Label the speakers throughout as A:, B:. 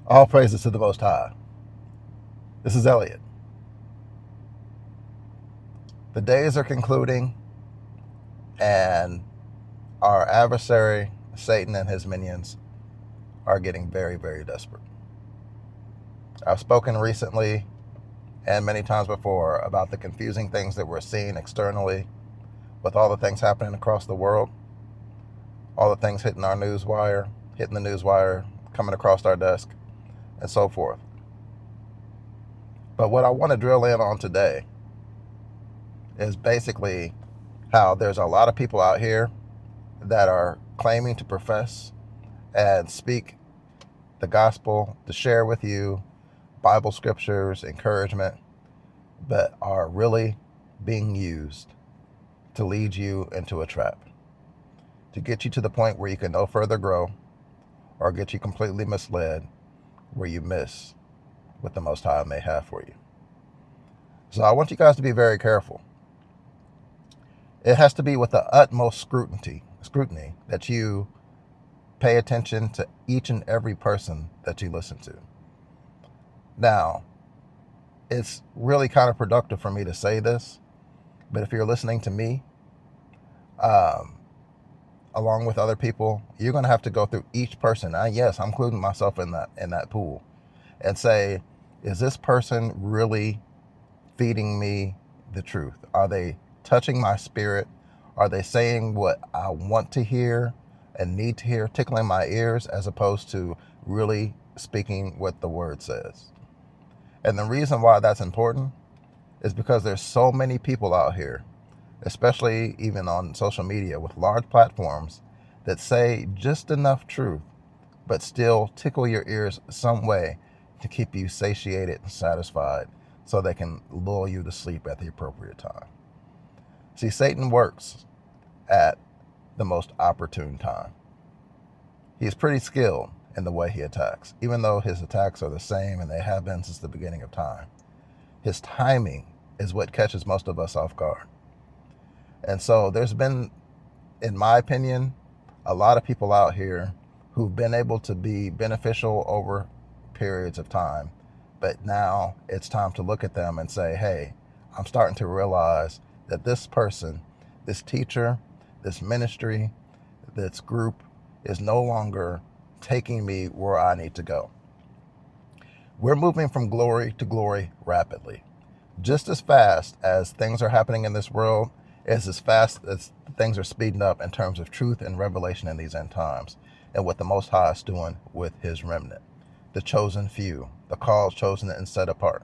A: All praises to the Most High. This is Elliot. The days are concluding, and our adversary, Satan, and his minions are getting very, very desperate. I've spoken recently and many times before about the confusing things that we're seeing externally with all the things happening across the world, all the things hitting our newswire, hitting the newswire, coming across our desk, and so forth. But what I want to drill in on today is basically how there's a lot of people out here that are claiming to profess and speak the gospel, to share with you Bible scriptures, encouragement, but are really being used to lead you into a trap, to get you to the point where you can no further grow, or get you completely misled where you miss what the Most High may have for you. So I want you guys to be very careful. It has to be with the utmost scrutiny that you pay attention to each and every person that you listen to. Now, it's really kind of productive for me to say this, but if you're listening to me, along with other people, you're going to have to go through each person. Yes, I'm including myself in that pool, and say, is this person really feeding me the truth? Are they touching my spirit? Are they saying what I want to hear and need to hear, tickling my ears, as opposed to really speaking what the word says? And the reason why that's important is because there's so many people out here, especially even on social media with large platforms, that say just enough truth, but still tickle your ears some way to keep you satiated and satisfied so they can lull you to sleep at the appropriate time. See, Satan works at the most opportune time. He's pretty skilled in the way he attacks, even though his attacks are the same and they have been since the beginning of time. His timing is what catches most of us off guard. And so there's been, in my opinion, a lot of people out here who've been able to be beneficial over periods of time. But now it's time to look at them and say, hey, I'm starting to realize that this person, this teacher, this ministry, this group is no longer taking me where I need to go. We're moving from glory to glory rapidly. Just as fast as things are happening in this world, is as fast as things are speeding up in terms of truth and revelation in these end times, and what the Most High is doing with his remnant, the chosen few, the called, chosen, and set apart.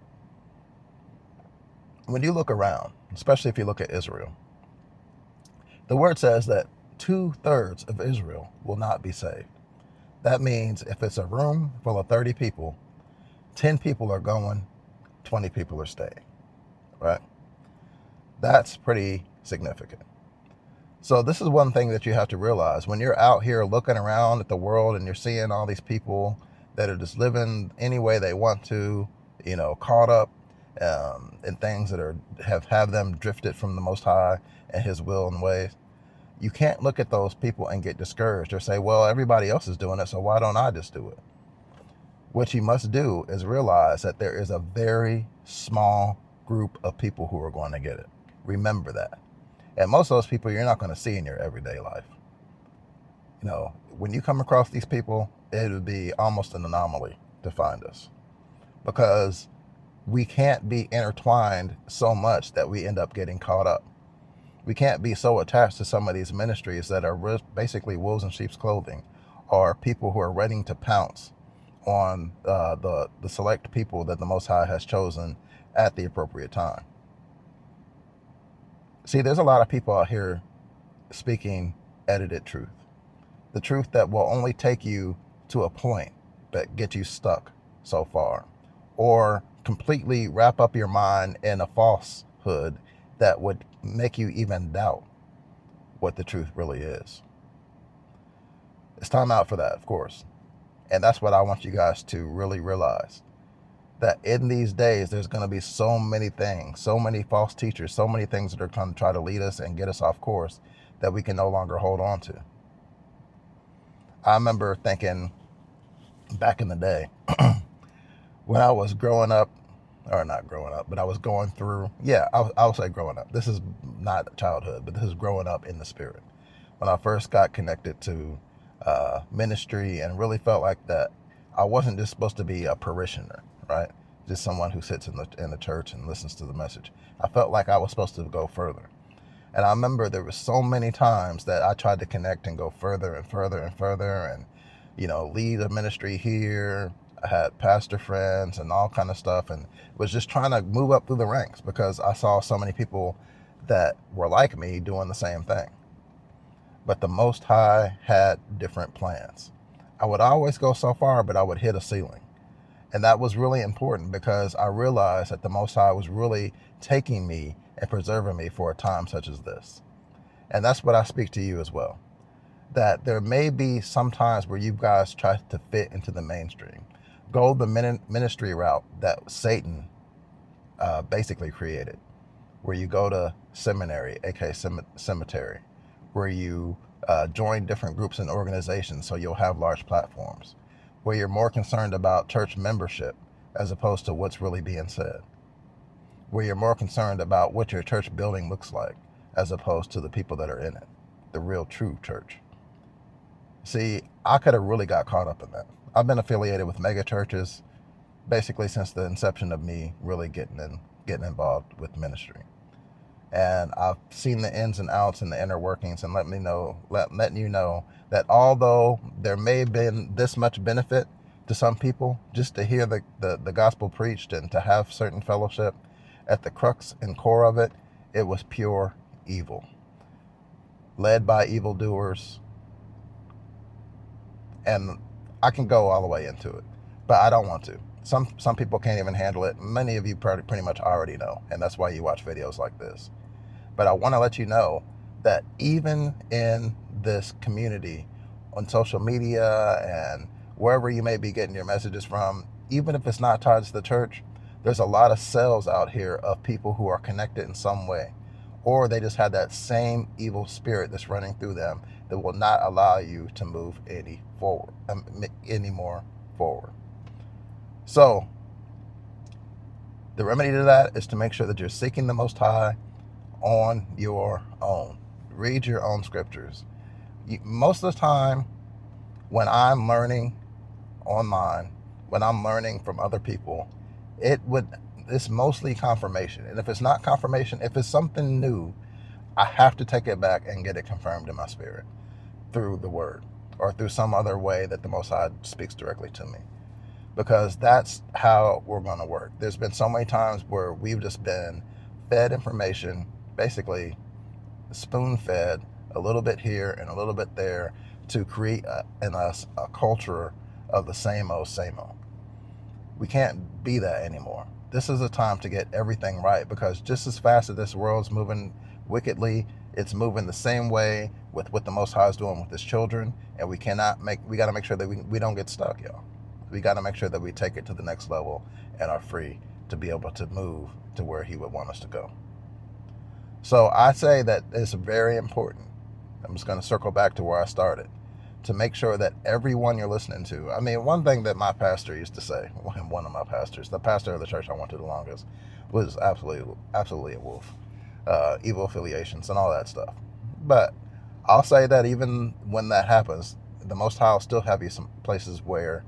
A: When you look around, especially if you look at Israel, the word says that 2/3 of Israel will not be saved. That means if it's a room full of 30 people, 10 people are going, 20 people are staying, right? That's pretty significant. So this is one thing that you have to realize when you're out here looking around at the world and you're seeing all these people that are just living any way they want to, caught up in things that have them drifted from the Most High and his will and ways. You can't look at those people and get discouraged or say, well, everybody else is doing it, so why don't I just do it? What you must do is realize that there is a very small group of people who are going to get it. Remember that. And most of those people you're not going to see in your everyday life. When you come across these people, it would be almost an anomaly to find us, because we can't be intertwined so much that we end up getting caught up. We can't be so attached to some of these ministries that are basically wolves in sheep's clothing, or people who are ready to pounce on the select people that the Most High has chosen at the appropriate time. See, there's a lot of people out here speaking edited truth. The truth that will only take you to a point, but get you stuck so far. Or completely wrap up your mind in a falsehood that would make you even doubt what the truth really is. It's time out for that, of course. And that's what I want you guys to really realize. That in these days, there's going to be so many things, so many false teachers, so many things that are going to try to lead us and get us off course that we can no longer hold on to. I remember thinking back in the day when I was growing up, or not growing up, but I was going through, yeah, I would say growing up. This is not childhood, but this is growing up in the spirit. When I first got connected to ministry and really felt like that I wasn't just supposed to be a parishioner, right? Just someone who sits in the church and listens to the message. I felt like I was supposed to go further. And I remember there were so many times that I tried to connect and go further and further and further and, lead a ministry here. I had pastor friends and all kind of stuff and was just trying to move up through the ranks because I saw so many people that were like me doing the same thing. But the Most High had different plans. I would always go so far, but I would hit a ceiling. And that was really important because I realized that the Most High was really taking me and preserving me for a time such as this. And that's what I speak to you as well. That there may be some times where you guys try to fit into the mainstream. Go the ministry route that Satan basically created, where you go to seminary, aka cemetery, where you join different groups and organizations so you'll have large platforms, where you're more concerned about church membership as opposed to what's really being said, where you're more concerned about what your church building looks like as opposed to the people that are in it, the real true church. See, I could have really got caught up in that. I've been affiliated with mega churches basically since the inception of me really getting involved with ministry. And I've seen the ins and outs and the inner workings and letting you know that although there may have been this much benefit to some people just to hear the gospel preached and to have certain fellowship, at the crux and core of it, it was pure evil, led by evildoers. And I can go all the way into it, but I don't want to. Some people can't even handle it. Many of you pretty much already know, and that's why you watch videos like this. But I want to let you know that even in this community, on social media and wherever you may be getting your messages from, even if it's not tied to the church, there's a lot of cells out here of people who are connected in some way, or they just have that same evil spirit that's running through them that will not allow you to move any more forward. So the remedy to that is to make sure that you're seeking the Most High on your own. Read your own scriptures. Most of the time when I'm learning online, when I'm learning from other people, it's mostly confirmation. And if it's not confirmation, if it's something new, I have to take it back and get it confirmed in my spirit through the word or through some other way that the Most High speaks directly to me. Because that's how we're going to work. There's been so many times where we've just been fed information, basically spoon-fed a little bit here and a little bit there to create in us a culture of the same old. We can't be that anymore. This is a time to get everything right, because just as fast as this world's moving wickedly, it's moving the same way with what the Most High is doing with His children, and we got to make sure that we don't get stuck, y'all. We got to make sure that we take it to the next level and are free to be able to move to where He would want us to go. So I say that it's very important. I'm just going to circle back to where I started, to make sure that everyone you're listening to, I mean, one thing that my pastor used to say, one of my pastors, the pastor of the church I went to the longest, was absolutely a wolf, evil affiliations and all that stuff. But I'll say that even when that happens, the Most High will still have you some places where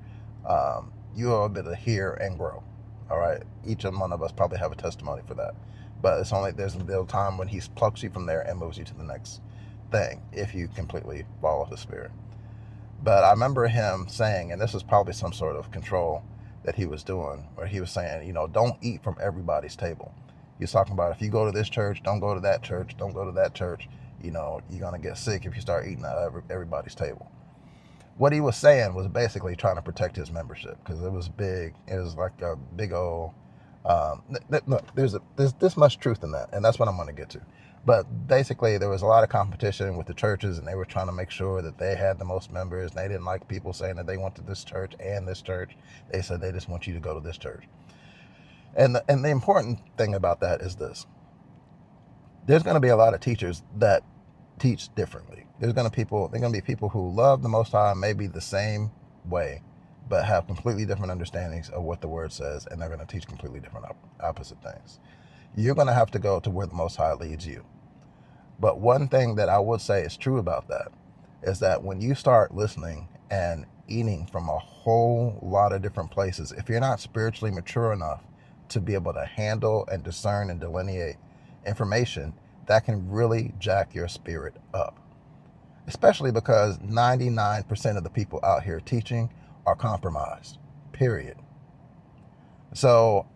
A: you are able to hear and grow. All right, each and one of us probably have a testimony for that, but there's a time when He plucks you from there and moves you to the next thing if you completely follow the Spirit. But I remember him saying, and this is probably some sort of control that he was doing, where he was saying, don't eat from everybody's table. He was talking about, if you go to this church, don't go to that church, don't go to that church. You're going to get sick if you start eating at everybody's table. What he was saying was basically trying to protect his membership, because it was big. It was like a big old, look, there's this much truth in that, and that's what I'm going to get to. But basically, there was a lot of competition with the churches, and they were trying to make sure that they had the most members, and they didn't like people saying that they went to this church and this church. They said they just want you to go to this church. And the important thing about that is this. There's going to be a lot of teachers that teach differently. They're going to be people who love the Most High maybe the same way but have completely different understandings of what the word says, and they're going to teach completely different opposite things. You're going to have to go to where the Most High leads you. But one thing that I would say is true about that is that when you start listening and eating from a whole lot of different places, if you're not spiritually mature enough to be able to handle and discern and delineate information, that can really jack your spirit up. Especially because 99% of the people out here teaching are compromised, period. So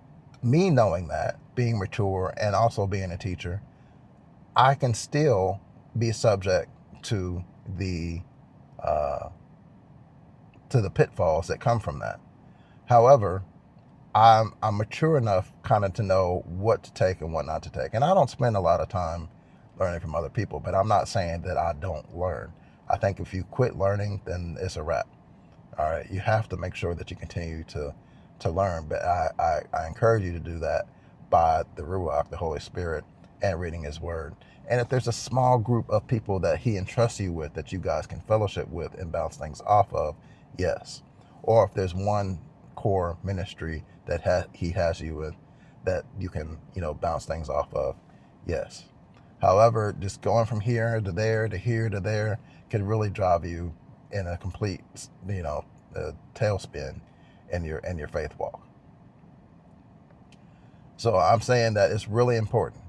A: me knowing that, being mature and also being a teacher, I can still be subject to the pitfalls that come from that. However, I'm mature enough kind of to know what to take and what not to take. And I don't spend a lot of time learning from other people, but I'm not saying that I don't learn. I think if you quit learning, then it's a wrap. All right, you have to make sure that you continue to learn. But I encourage you to do that by the Ruach, the Holy Spirit, and reading His Word. And if there's a small group of people that He entrusts you with that you guys can fellowship with and bounce things off of, yes. Or if there's one core ministry that He has you with that you can, bounce things off of, yes. However, just going from here to there to here to there can really drive you in a complete, tailspin in your faith walk. So I'm saying that it's really important.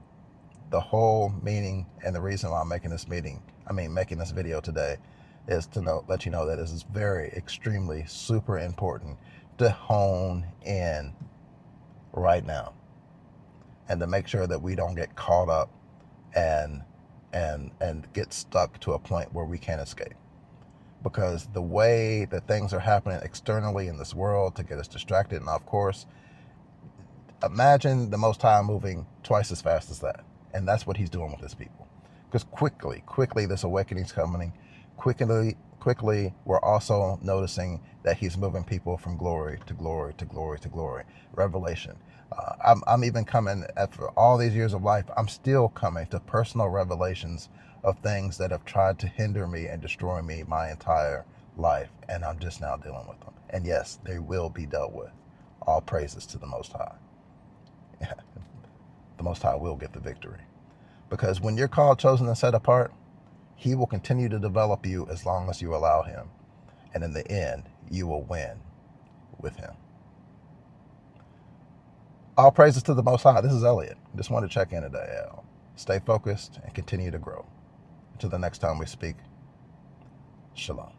A: The whole meaning and the reason why I'm making this video today is to let you know that this is very, extremely, super important to hone in right now, and to make sure that we don't get caught up and get stuck to a point where we can't escape. Because the way that things are happening externally in this world to get us distracted, and of course, imagine the Most High moving twice as fast as that. And that's what He's doing with His people. Because quickly, this awakening's coming. Quickly, we're also noticing that He's moving people from glory to glory to glory to glory. Revelation. I'm even coming, after all these years of life, I'm still coming to personal revelations of things that have tried to hinder me and destroy me my entire life. And I'm just now dealing with them. And yes, they will be dealt with. All praises to the Most High. The Most High will get the victory. Because when you're called, chosen, and set apart, He will continue to develop you as long as you allow Him. And in the end, you will win with Him. All praises to the Most High. This is Elliot. Just wanted to check in today. Stay focused and continue to grow. Until the next time we speak, Shalom.